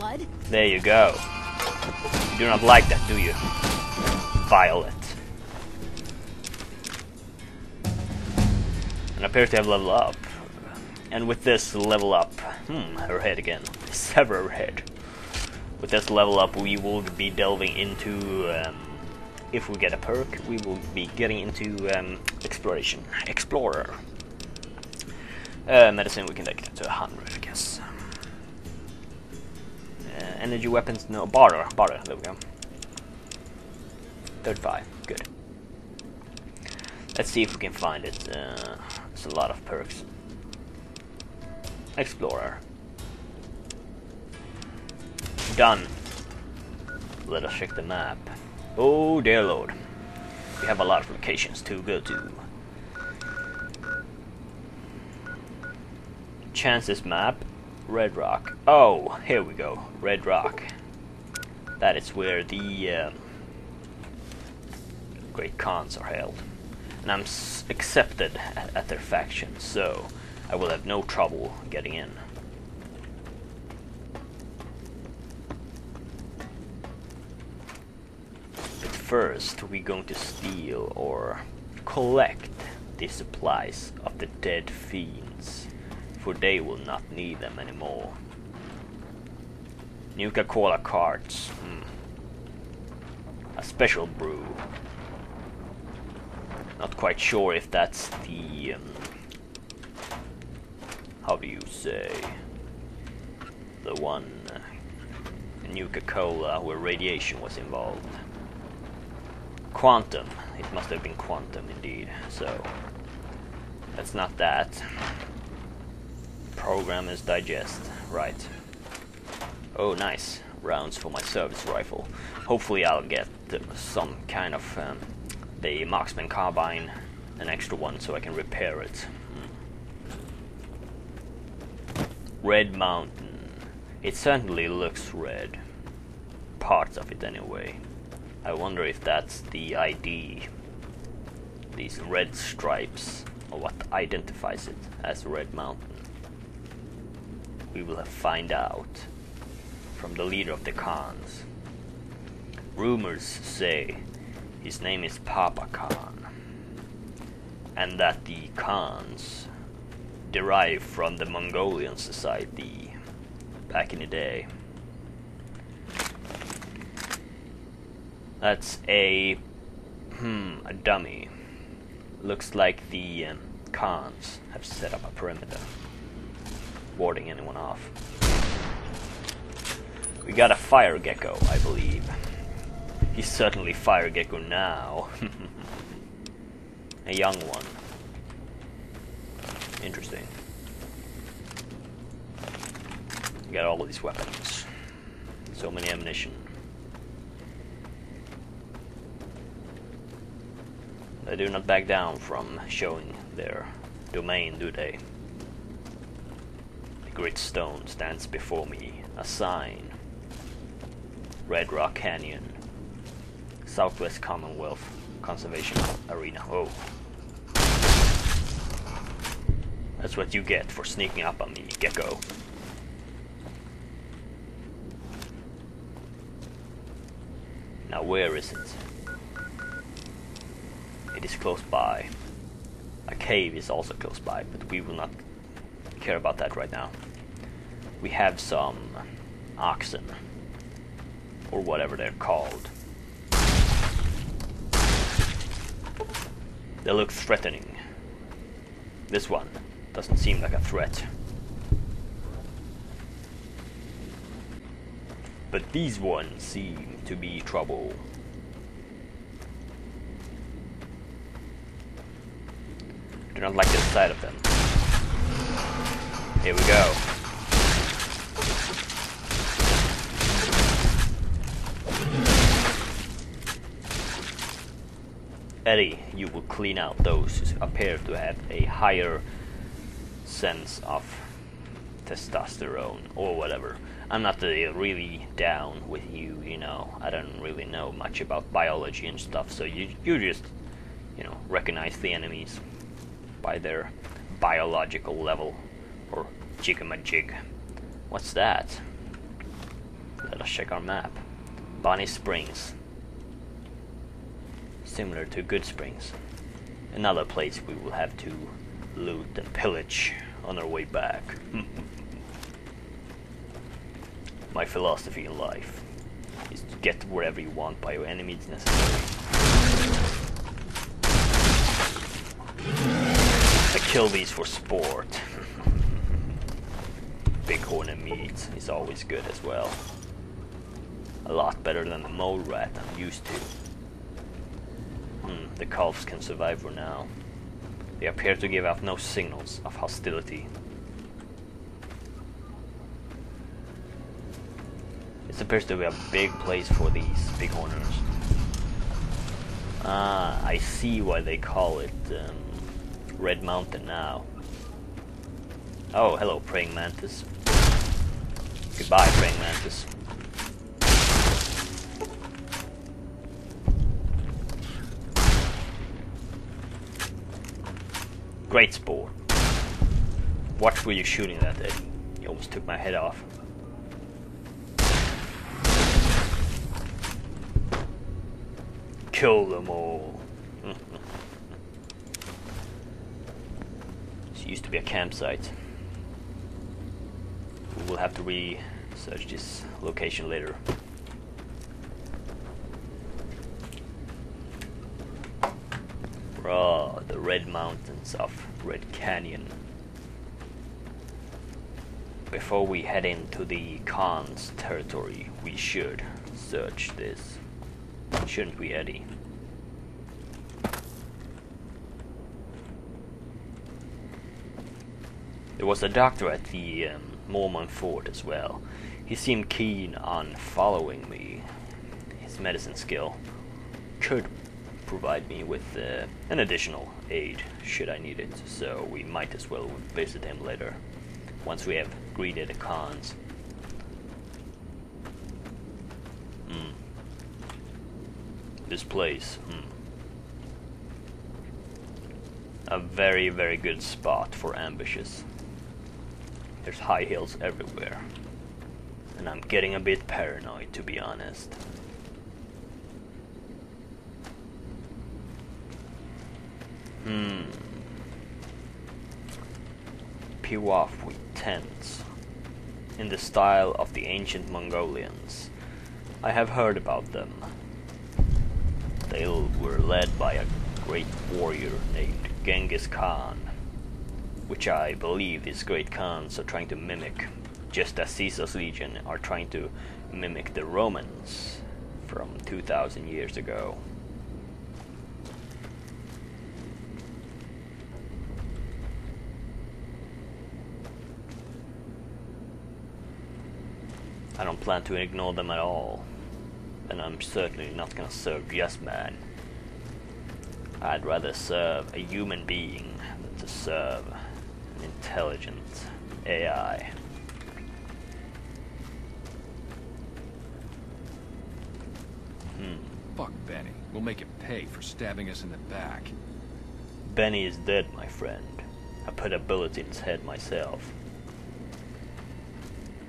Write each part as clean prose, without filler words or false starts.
blood. There you go. You do not like that, do you? Violet. And appears to have leveled up. And with this level up, her head again. Sever her head. With this level up, we will be delving into, if we get a perk, we will be getting into exploration. Explorer. Medicine, we can take it to 100, I guess. Energy weapons, no. Barter, there we go. 35, good. Let's see if we can find it. There's a lot of perks. Explorer. Done. Let us check the map. Oh dear lord. We have a lot of locations to go to. Chances map. Red Rock. Oh, here we go. Red Rock. That is where the Great Khans are held. And I'm accepted at their faction, so I will have no trouble getting in. But first, we're going to steal or collect the supplies of the dead fiends, for they will not need them anymore. Nuka-Cola carts. A special brew. Not quite sure if that's the how do you say, the one Nuka-Cola where radiation was involved. Quantum. It must have been Quantum indeed. So that's not that. Program is digest. Right. Oh nice. Rounds for my service rifle. Hopefully I'll get some kind of the Marksman Carbine, an extra one, so I can repair it. Red Mountain. It certainly looks red. Parts of it anyway. I wonder if that's the ID. These red stripes, or what identifies it as Red Mountain. We will find out from the leader of the Khans. Rumors say his name is Papa Khan, and that the Khans derive from the Mongolian society back in the day. That's a dummy. Looks like the Khans have set up a perimeter, warding anyone off. We got a fire gecko, I believe. He's certainly fire gecko now. A young one. Interesting. We got all of these weapons. So many ammunition. They do not back down from showing their domain, do they? The great stone stands before me, a sign. Red Rock Canyon. Southwest Commonwealth Conservation Arena. Oh. That's what you get for sneaking up on me, Gecko. Now where is it? It is close by. A cave is also close by, but we will not care about that right now. We have some oxen, or whatever they're called. They look threatening. This one doesn't seem like a threat. But these ones seem to be trouble. I do not like the sight of them. Here we go. Eddie, you will clean out those who appear to have a higher sense of testosterone or whatever. I'm not really down with you, you know. I don't really know much about biology and stuff, so you just, you know, recognize the enemies by their biological level, or jiggamajig. What's that? let us check our map. Bonnie Springs. Similar to Good Springs. Another place we will have to loot and pillage on our way back. My philosophy in life is to get wherever you want by any means necessary. I kill these for sport. Bighorn and meat is always good as well. A lot better than the mole rat I'm used to. The calves can survive for now. They appear to give out no signals of hostility. This appears to be a big place for these bighorners. Ah, I see why they call it Red Mountain now. Oh, hello, praying mantis. Goodbye, praying mantis. Great sport. What were you shooting at, Eddie? You almost took my head off. Kill them all. This used to be a campsite. We will have to research this location later. Oh, the Red Mountains of Red Canyon. Before we head into the Khan's territory, we should search this. Shouldn't we, Eddie? There was a doctor at the Mormon fort as well. He seemed keen on following me. His medicine skill could provide me with an additional aid should I need it, so we might as well visit him later once we have greeted the Khans. This place, a very, very good spot for ambushes. There's high hills everywhere, and I'm getting a bit paranoid, to be honest. Pewafwi tents, in the style of the ancient Mongolians. I have heard about them. They were led by a great warrior named Genghis Khan, which I believe these great Khans are trying to mimic, just as Caesar's legion are trying to mimic the Romans from 2,000 years ago. I don't plan to ignore them at all, and I'm certainly not gonna serve Yes Man. I'd rather serve a human being than to serve an intelligent AI. Fuck Benny. We'll make him pay for stabbing us in the back. Benny is dead, my friend. I put a bullet in his head myself.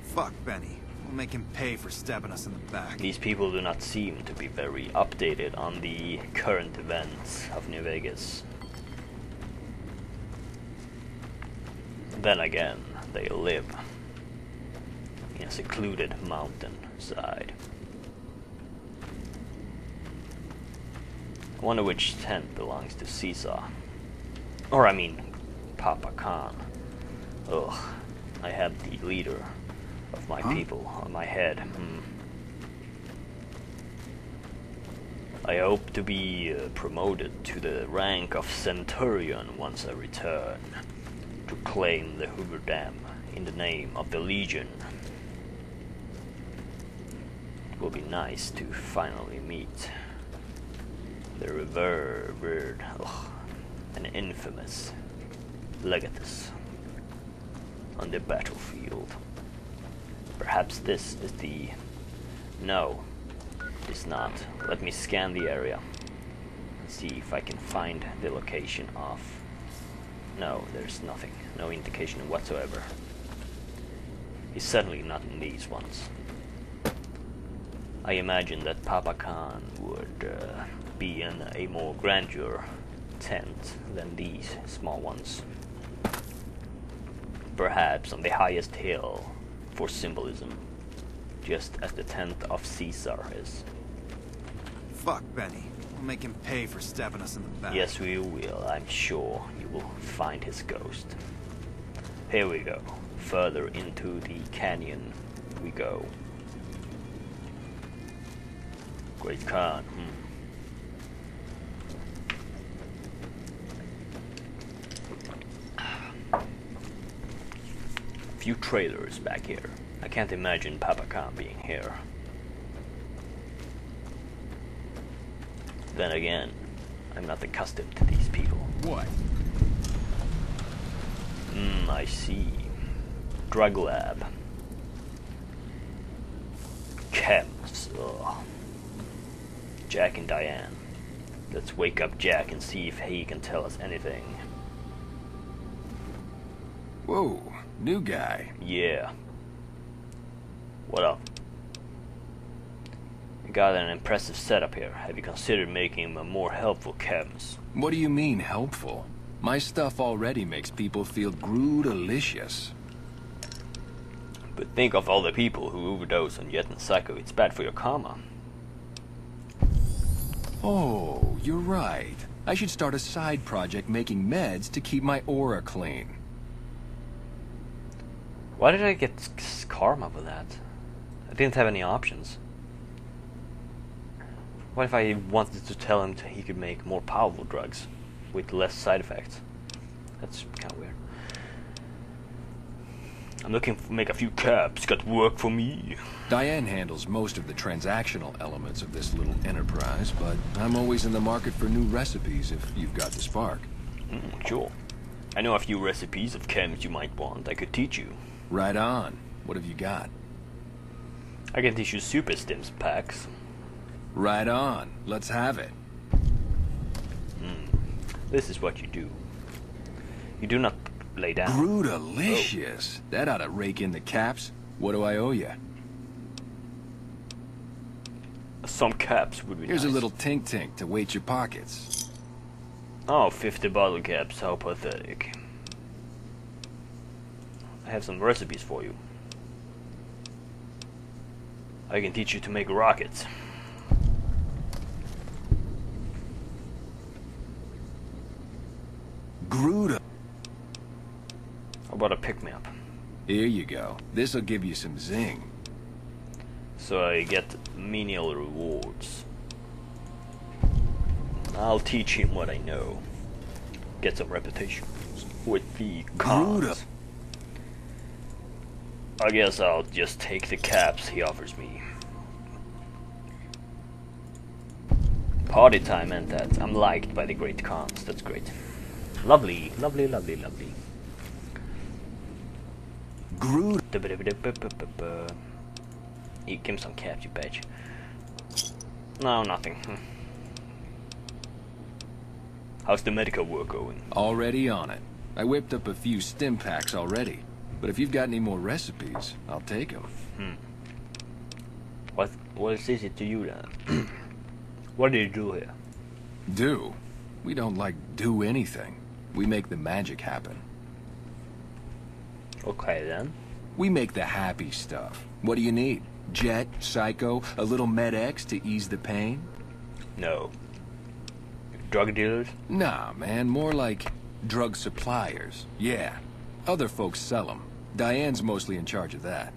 Fuck Benny. We'll make him pay for stabbing us in the back. These people do not seem to be very updated on the current events of New Vegas. Then again, they live in a secluded mountainside. I wonder which tent belongs to Caesar. Or I mean, Papa Khan. Ugh, I have the leader of my people on my head. I hope to be promoted to the rank of Centurion once I return to claim the Hoover Dam in the name of the Legion. It will be nice to finally meet the revered and infamous Legatus on the battlefield. Perhaps this is the... No, it's not. Let me scan the area and see if I can find the location of... No, there's nothing. No indication whatsoever. He's certainly not in these ones. I imagine that Papa Khan would be in a more grandeur tent than these small ones. Perhaps on the highest hill for symbolism, just as the tent of Caesar is. Fuck Benny. We'll make him pay for stabbing us in the back. Yes, we will. I'm sure you will find his ghost. Here we go. Further into the canyon we go. Great Khan. Few trailers back here. I can't imagine Papa Khan being here. Then again, I'm not accustomed to these people. What? I see. Drug lab. Chems. Ugh. Jack and Diane. Let's wake up Jack and see if he can tell us anything. Whoa, new guy. Yeah. What up? You got an impressive setup here. Have you considered making him a more helpful Chems? What do you mean, helpful? My stuff already makes people feel groo-delicious. But think of all the people who overdose on Jet and Psycho. It's bad for your karma. Oh, you're right. I should start a side project making meds to keep my aura clean. Why did I get karma for that? I didn't have any options. What if I wanted to tell him he could make more powerful drugs with less side effects? That's kind of weird. I'm looking to make a few caps. Got work for me. Diane handles most of the transactional elements of this little enterprise, but I'm always in the market for new recipes if you've got the spark. Sure. I know a few recipes of chems you might want. I could teach you. Right on. What have you got? I can teach you super stims packs. Right on. Let's have it. This is what you do. You do not lay down. Groo-delicious. That ought to rake in the caps. What do I owe you? Some caps would be Here's nice. a little tink-tink to weight your pockets. Oh, 50 bottle caps. How pathetic. I have some recipes for you. I can teach you to make rockets. Gruda. How about a pick-me-up? Here you go. This'll give you some zing. So I get menial rewards. I'll teach him what I know. Get some reputation with the cons. I guess I'll just take the caps he offers me. Party time and that. I'm liked by the great cons. That's great. Lovely, lovely, lovely, lovely. Gruda. You give him some caps, you bitch. No, nothing. How's the medical work going? Already on it. I whipped up a few stim packs already. But if you've got any more recipes, I'll take them. What is it to you then? What do you do here? Do? We don't, do anything. We make the magic happen. Okay then. We make the happy stuff. What do you need? Jet, Psycho, a little Med-X to ease the pain? No. Drug dealers? Nah, man, more like drug suppliers. Yeah. Other folks sell them. Diane's mostly in charge of that.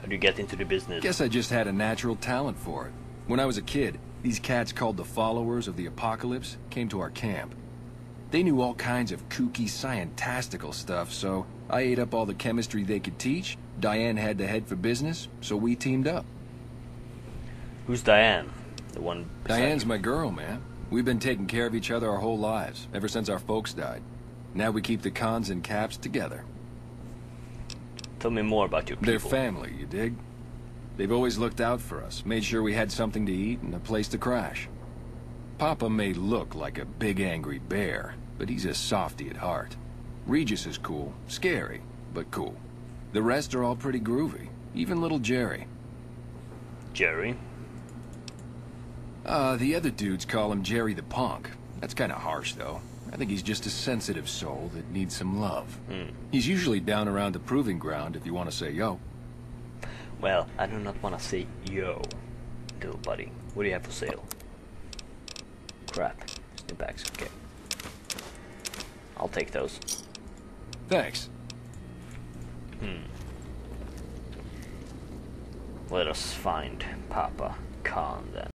How do you get into the business? Guess I just had a natural talent for it. When I was a kid, these cats called the Followers of the Apocalypse came to our camp. They knew all kinds of kooky, scientistical stuff, so I ate up all the chemistry they could teach. Diane had to head for business, so we teamed up. Who's Diane? The one beside Diane's you? my girl, man. We've been taking care of each other our whole lives, ever since our folks died. Now we keep the cons and caps together. Tell me more about your people. They're family, you dig? They've always looked out for us, made sure we had something to eat and a place to crash. Papa may look like a big angry bear, but he's a softy at heart. Regis is cool, scary, but cool. The rest are all pretty groovy, even little Jerry. Jerry? The other dudes call him Jerry the Punk. That's kinda harsh, though. I think he's just a sensitive soul that needs some love. He's usually down around the proving ground if you want to say yo. Well, I do not want to say yo, little buddy. What do you have for sale? Crap. Stimpaks, okay. I'll take those. Thanks. Let us find Papa Khan then.